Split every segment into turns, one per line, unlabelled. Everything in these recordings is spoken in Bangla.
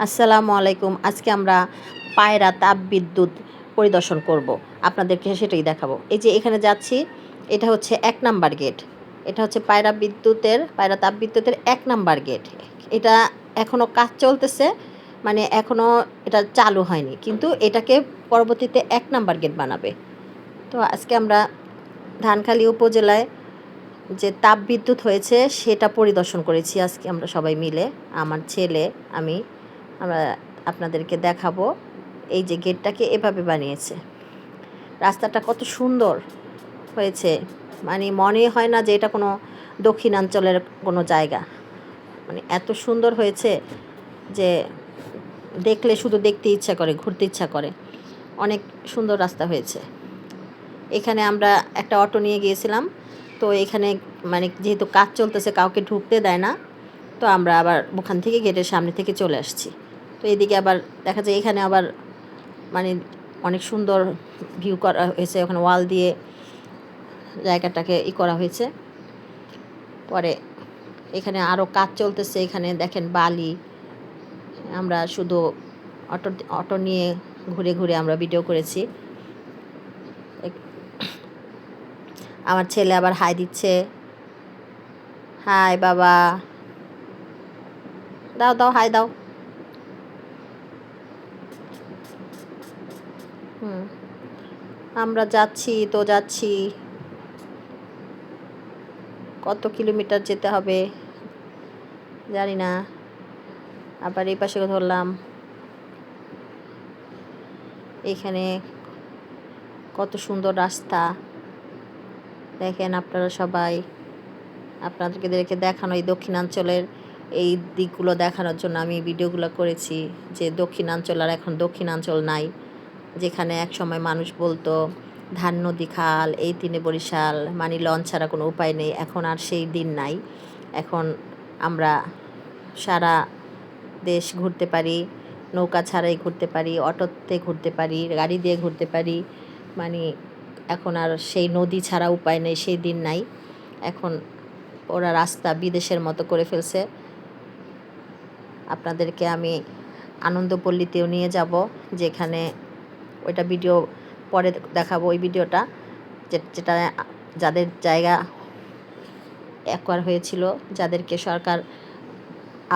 আসসালামু আলাইকুম। আজকে আমরা পায়রা তাপবিদ্যুৎ পরিদর্শন করব। আপনাদেরকে সেটাই দেখাবো। এই যে এখানে যাচ্ছি, এটা হচ্ছে ১ নাম্বার গেট। এটা হচ্ছে পায়রা তাপবিদ্যুতের ১ নাম্বার গেট। এটা এখনো কাজ চলতেছে, মানে এখনো এটা চালু হয়নি। কিন্তু এটাকে পরবর্তীতে ১ নাম্বার গেট বানাবে। তো আজকে আমরা ধানখালী উপজেলায় যে তাপবিদ্যুৎ হয়েছে সেটা পরিদর্শন করেছি আজকে আমরা সবাই মিলে। আমার ছেলে, আমি। আমরা আপনাদেরকে দেখাবো এই যে গেটটাকে এভাবে বানিয়েছে। রাস্তাটা কত সুন্দর হয়েছে, মানে মনে হয় না যে এটা কোনো দক্ষিণাঞ্চলের কোনো জায়গা। মানে এত সুন্দর হয়েছে যে দেখলে শুধু দেখতে ইচ্ছা করে, ঘুরতে ইচ্ছা করে। অনেক সুন্দর রাস্তা হয়েছে। এখানে আমরা একটা অটো নিয়ে গিয়েছিলাম। তো এখানে মানে যেহেতু কাজ চলতেছে কাউকে ঢুকতে দেয় না, তো আমরা আবার ওখান থেকে গেটের সামনে থেকে চলে আসছি। তো এদিকে আবার দেখা যায় এখানে আবার মানে অনেক সুন্দর ভিউ করা হয়েছে, ওখানে ওয়াল দিয়ে জায়গাটাকে করা হয়েছে। পরে এখানে আরও কাজ চলতেছে, এখানে দেখেন বালি। আমরা শুধু অটো অটো নিয়ে ঘুরে ঘুরে আমরা ভিডিও করেছি। আমার ছেলে আবার হাই দিচ্ছে, হাই বাবা, দাও দাও হাই দাও। আমরা যাচ্ছি তো যাচ্ছি, কত কিলোমিটার যেতে হবে জানি না। আবার এই পাশে ধরলাম, এখানে কত সুন্দর রাস্তা দেখেন আপনারা সবাই। আপনাদেরকে দেখানো এই দক্ষিণাঞ্চলের এই দিকগুলো দেখানোর জন্য আমি ভিডিওগুলো করেছি, যে দক্ষিণাঞ্চল আর এখন দক্ষিণাঞ্চল নাই। যেখানে এক সময় মানুষ বলতো ধান নদী খাল, এই তিনে বরিশাল, মানে লঞ্চ ছাড়া কোনো উপায় নেই। এখন আর সেই দিন নাই। এখন আমরা সারা দেশ ঘুরতে পারি, নৌকা ছাড়াই ঘুরতে পারি, অটোতে ঘুরতে পারি, গাড়ি দিয়ে ঘুরতে পারি। মানে এখন আর সেই নদী ছাড়া উপায় নেই, সেই দিন নাই। এখন ওরা রাস্তা বিদেশের মতো করে ফেলছে। আপনাদেরকে আমি আনন্দপল্লীতেও নিয়ে যাব, যেখানে ওইটা ভিডিও পরে দেখাবো। ওই ভিডিওটা যেটা যাদের জায়গা অ্যাকোয়ার হয়েছিল, যাদেরকে সরকার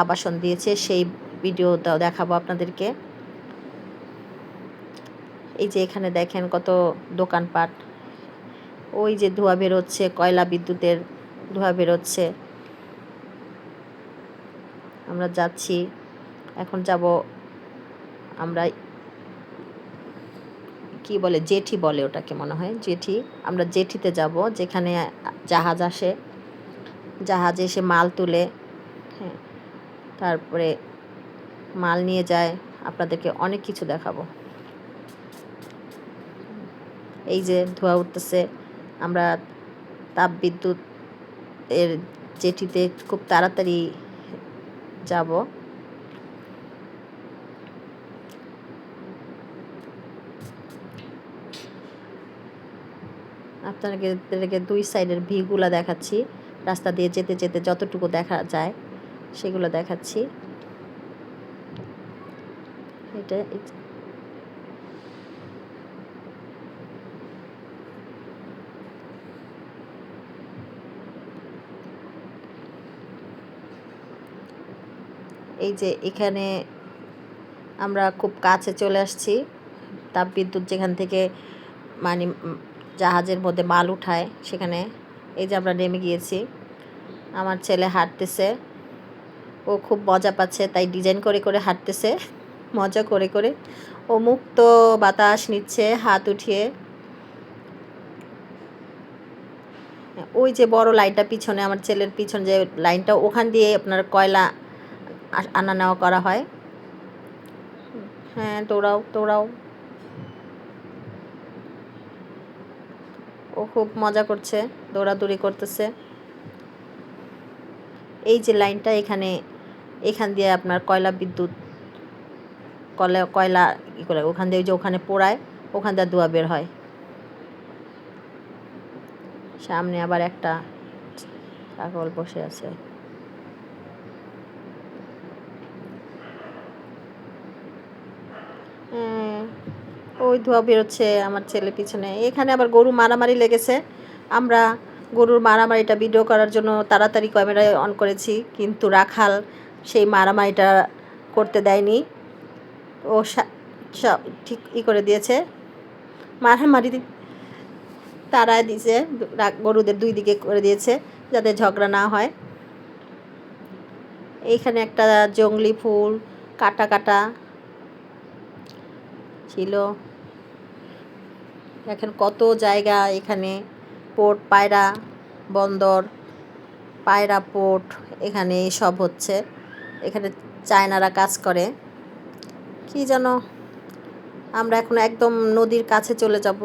আবাসন দিয়েছে, সেই ভিডিওটাও দেখাবো আপনাদেরকে। এই যে এখানে দেখেন কত দোকানপাট, ওই যে ধোঁয়া বেরোচ্ছে, কয়লা বিদ্যুতের ধোঁয়া বেরোচ্ছে। আমরা যাচ্ছি, এখন যাব আমরা, কি বলে জেঠি বলে ওটাকে, মনে হয় জেঠি। আমরা জেঠিতে যাব, যেখানে জাহাজ আসে, জাহাজে এসে মাল তুলে, হ্যাঁ, তারপরে মাল নিয়ে যায়। আপনাদেরকে অনেক কিছু দেখাবো। এই যে ধোঁয়া উঠতেছে, আমরা তাপবিদ্যুৎ এর জেঠিতে খুব তাড়াতাড়ি যাব। আপনাদেরকে দুই সাইডের ভিউগুলো দেখাচ্ছি, রাস্তা দিয়ে যেতে যেতে যতটুকু দেখা যায় সেগুলো দেখাচ্ছি। এটা এই যে এখানে আমরা খুব কাছে চলে আসছি। তাপবিদ্যুৎ যেখান থেকে মানে জাহাজের মধ্যে মাল উঠায়, সেখানে এই যে আমরা নেমে গিয়েছি। আমার ছেলে হাঁটতেছে, ও খুব মজা পাচ্ছে, তাই ডিজাইন করে করে হাঁটতেছে, মজা করে করে। ও মুক্ত বাতাস নিচ্ছে হাত উঠিয়ে। ওই যে বড় লাইনটা পিছনে, আমার ছেলের পিছনে যে লাইনটা, ওখান দিয়ে আপনার কয়লা আনা নেওয়া করা হয়। হ্যাঁ, দৌড়াও দৌড়াও। ও খুব মজা করছে, দৌড়াদৌড়ি করতেছে। এই যে লাইনটা, এখান দিয়ে আপনার কয়লা বিদ্যুৎ, কয়লা করে ওখান দিয়ে, যে ওখানে পোড়ায়, ওখান দিয়ে ধোঁয়া বের হয়। সামনে আবার একটা ছাগল বসে আছে। ওই ধোঁয়া বেরোচ্ছে আমার ছেলে পিছনে। এখানে আবার গরু মারামারি লেগেছে। আমরা গরুর মারামারিটা ভিডিও করার জন্য তাড়াতাড়ি ক্যামেরায় অন করেছি, কিন্তু রাখাল সেই মারামারিটা করতে দেয়নি। ও সব ঠিক করে দিয়েছে, মারামারি তাড়ায় দিয়েছে, গরুদের দুই দিকে করে দিয়েছে যাতে ঝগড়া না হয়। এইখানে একটা জংলি ফুল কাটা কাটা ছিল। দেখেন কত জায়গা এখানে, পোর্ট, পায়রা বন্দর, পায়রা পোর্ট, এখানে সব হচ্ছে। এখানে চায়নারা কাজ করে। কি যেন, আমরা এখন একদম নদীর কাছে চলে যাব।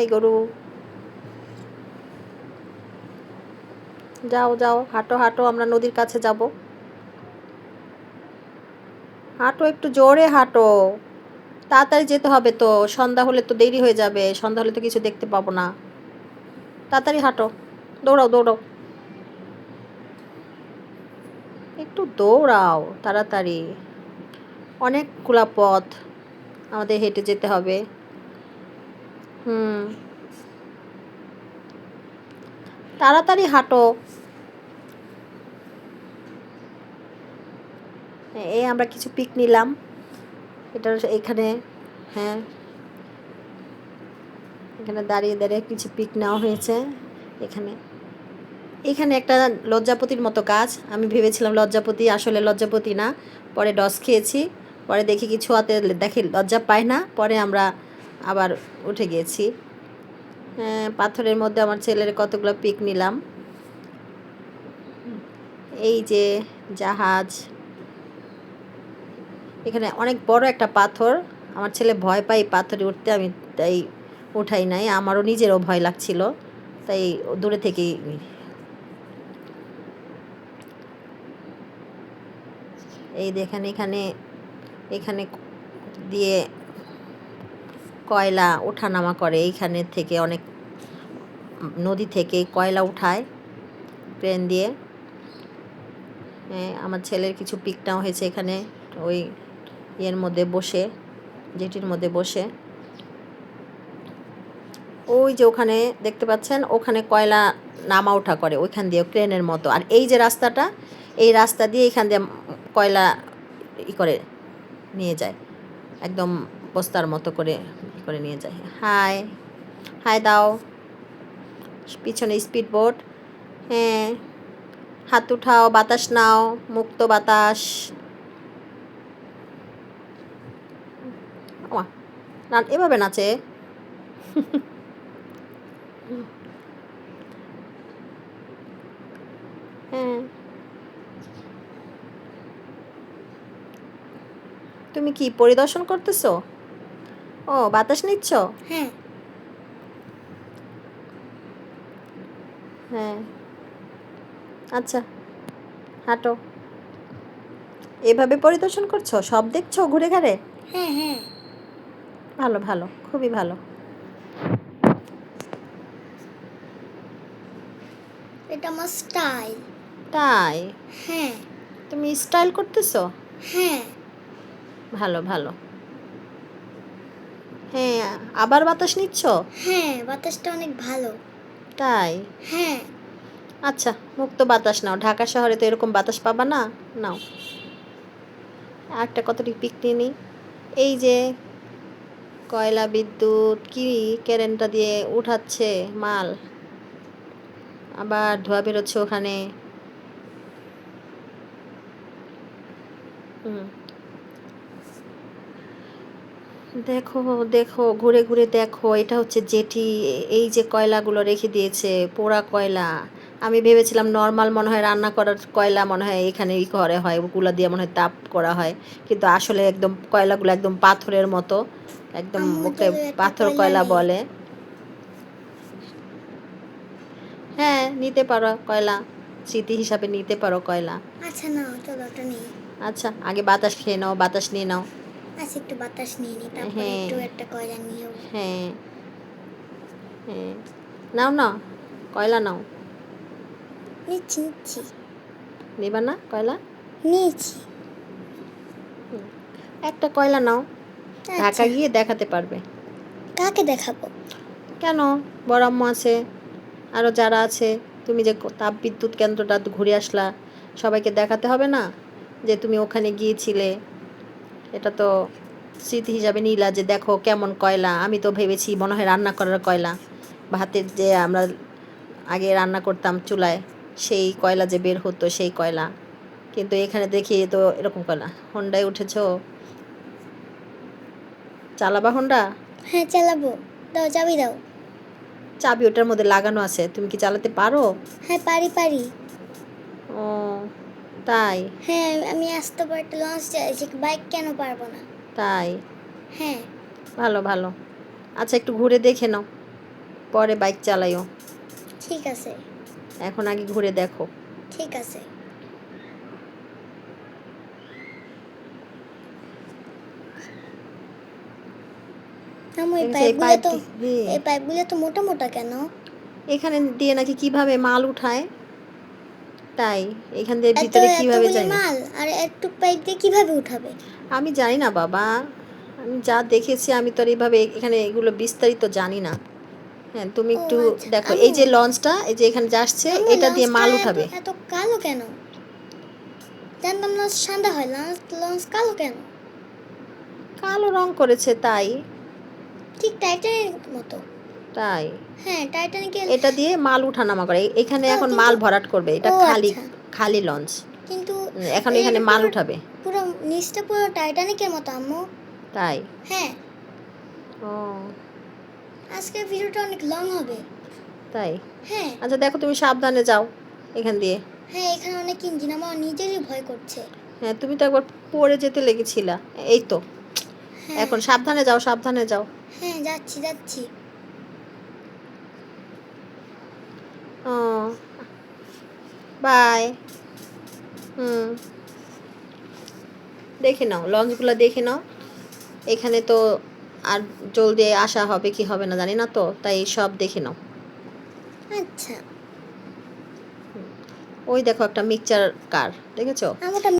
এই গরু, যাও যাও, হাঁটো হাঁটো, আমরা নদীর কাছে যাব। হাঁটো, একটু জোরে হাঁটো, তাড়াতাড়ি যেতে হবে তো, সন্ধ্যা হলে তো দেরি হয়ে যাবে, সন্ধ্যা হলে তো কিছু দেখতে পাবো না। তাড়াতাড়ি হাঁটো, দৌড়াও দৌড়াও, একটু দৌড়াও তাড়াতাড়ি। অনেকগুলা পথ আমাদের হেঁটে যেতে হবে। তাড়াতাড়ি হাঁটো। এই আমরা কিছু পিক নিলাম, এটা এখানে, হ্যাঁ এখানে দাঁড়িয়ে দাঁড়িয়ে কিছু পিক নেওয়া হয়েছে। এখানে এখানে একটা লজ্জাপতির মতো গাছ, আমি ভেবেছিলাম লজ্জাপতি, আসলে লজ্জাপতি না। পরে ডস খেয়েছি, পরে দেখি কি ছোঁয়াতে দেখি লজ্জা পায় না, পরে আমরা আবার উঠে গিয়েছি। পাথরের মধ্যে আমার ছেলের কতগুলো পিক নিলাম। এই যে জাহাজ, এখানে অনেক বড় একটা পাথর, আমার ছেলে ভয় পায় পাথরে উঠতে, আমি তাই উঠাই নাই, আমারও নিজেরও ভয় লাগছিল, তাই দূরে থেকেই। এই দেখেন এখানে, এখানে দিয়ে কয়লা ওঠানামা করে, এইখানে থেকে অনেক নদী থেকে কয়লা উঠায় ট্রেন দিয়ে। আমার ছেলের কিছু পিক নেওয়া হয়েছে এখানে, ওই ইয়ের মধ্যে বসে, জেটির মধ্যে বসে। ওই যে ওখানে দেখতে পাচ্ছেন, ওখানে কয়লা নামা ওঠা করে ওইখান দিয়ে ক্রেনের মতো। আর এই যে রাস্তাটা, এই রাস্তা দিয়ে এখান দিয়ে কয়লা করে নিয়ে যায়, একদম বস্তার মতো করে করে নিয়ে যায়। হাই হাই দাও, পিছনে স্পিড বোট। হ্যাঁ, হাত উঠাও, বাতাস নাও, মুক্ত বাতাস। এভাবে নাচে। হ্যাঁ, তুমি কি পরিদর্শন করতেছো? ও, বাতাস নিচ্ছ?
হ্যাঁ
হ্যাঁ, আচ্ছা, হাঁটো। এভাবে পরিদর্শন করছো, সব দেখছো ঘুরে ঘাড়ে?
হ্যাঁ হ্যাঁ,
ভালো ভালো, খুবই ভালো।
এটা আমার স্টাইল।
তাই?
হ্যাঁ
তুমি স্টাইল করতেছো?
হ্যাঁ
ভালো ভালো। হ্যাঁ, আবার বাতাস নিচ্ছ?
হ্যাঁ, বাতাসটা অনেক ভালো।
তাই?
হ্যাঁ,
আচ্ছা, মুক্ত বাতাস নাও, ঢাকা শহরে তো এরকম বাতাস পাবা না, নাও। একটা কতটি পিক নিয়ে নিই। এই যে কয়লা বিদ্যুৎ কি কেরেনটা দিয়ে উঠাচ্ছে মাল, আবার ধোঁয়া বেরোচ্ছে ওখানে। দেখো দেখো, ঘুরে ঘুরে দেখো, এটা হচ্ছে জেটি। এই যে কয়লাগুলো রেখে দিয়েছে, পোড়া কয়লা। আমি ভেবেছিলাম নর্মাল মনে হয় রান্না করার কয়লা, মনে হয় এখানে ঘরে হয়, ওগুলো দিয়ে মনে হয় তাপ করা হয়, কিন্তু আসলে একদম কয়লাগুলো একদম পাথরের মতো, একদম ওকে পাথর কয়লা বলে। হ্যাঁ, নিতে পারো কয়লা, স্মৃতি হিসাবে নিতে পারো কয়লা।
আচ্ছা নাও, চলো ওটা নিই।
আচ্ছা, আগে বাতাস খেয়ে নাও, বাতাস নিয়ে নাও।
আচ্ছা, একটু বাতাস নিয়ে নিই, তারপরে
হ্যাঁ
একটু একটা কয়লা নিয়েও।
হ্যাঁ হ্যাঁ, নাও না, কয়লা নাও।
নিচ্ছি নিচ্ছি।
নেবা না কয়লা?
নিয়েছি।
একটা কয়লা নাও, ঢাকা
আচ্ছা,
গিয়ে দেখাতে পারবে।
কাকে দেখাবো?
কেন, বড় আম্মু আছে, আরও যারা আছে, তুমি যে তাপবিদ্যুৎ কেন্দ্রটা ঘুরে আসলা, সবাইকে দেখাতে হবে না যে তুমি ওখানে গিয়েছিলে? এটা তো স্মৃতি হিসাবে নিলা যে দেখো কেমন কয়লা। আমি তো ভেবেছি মনে হয় রান্না করার কয়লা, ভাতের যে আমরা আগে রান্না করতাম চুলায়, সেই কয়লা যে বের হতো সেই কয়লা। কিন্তু এখানে দেখি তো এরকম কয়লা। হোন্ডায় উঠেছো, চালাবা হোন্ডা?
হ্যাঁ, চালাবো। দাও, চাবি দাও।
চাবি ওটার মধ্যে লাগানো আছে, তুমি কি চালাতে পারো?
হ্যাঁ, পারি।
ও তাই?
হ্যাঁ, আমি আসতে পারি, একটা লঞ্চ চাইছি, বাইক কেন পারবো না?
তাই?
হ্যাঁ,
ভালো ভালো। আচ্ছা একটু ঘুরে দেখে নাও, পরে বাইক চালাইও।
ঠিক আছে,
এখন আগে ঘুরে দেখো।
ঠিক আছে। আম্মু,
দেখেছো এই পাইপ দিয়ে,
এই পাইপগুলো তো মোটা মোটা কেন?
এখানে দিয়ে নাকি কিভাবে মাল উঠায়, তাই এখান দিয়ে ভিতরে কিভাবে
এতগুলি
জানি না।
মাল আর একটু পাইপ দিয়ে কিভাবে উঠাবে?
আমি জানি না বাবা, আমি যা দেখেছি, আমি তো আর এইভাবে এখানে এগুলো বিস্তারিত জানি না। হ্যাঁ তুমি
ও
একটু
আচ্ছা,
দেখো, এই
আম্মু,
যে লঞ্চটা, এই যে এখানে যা আসছে,
আম্মু,
এটা দিয়ে
লঞ্চটা
মাল
এত
উঠাবে।
এত কালো কেন? জানতাম লঞ্চ ঠান্ডা হয়, লঞ্চ কালো কেন?
কালো রং করেছে তাই।
ঠিক টাইটানিক মতো।
তাই
হ্যাঁ, টাইটানিকের।
এটা দিয়ে মাল উঠানামা করে, এখানে এখন
কিন্তু
মাল ভরাট করবে, এটা
ও
খালি
আচ্ছা,
খালি লঞ্চ।
কিন্তু
এখন
এর
এখানে মাল
পুরো
উঠাবে।
পুরো নিচটা পুরো টাইটানিকের মতো আম্মু।
তাই?
হ্যাঁ,
ও
আজকের ভিডিওটা অনেক লং হবে।
তাই?
হ্যাঁ,
আচ্ছা দেখো তুমি সাবধানে যাও এখান দিয়ে।
হ্যাঁ, এখানে অনেক ইঞ্জিন, আমার নিজেরই ভয় করছে।
হ্যাঁ তুমি তো একবার পড়ে যেতে লেগেছিলা, এই তো।
হ্যাঁ,
এখন সাবধানে যাও, সাবধানে যাও।
হ্যাঁ, যাচ্ছি।
ও বাই। হুম, দেখে নাও লঞ্চগুলো, দেখে নাও। এখানে তো আর জলদি আসা হবে কি হবে না জানি না তো, তাই সব দেখে নাও।
আচ্ছা,
ওই দেখো একটা মিক্সচার কার, দেখেছো?
আমারটা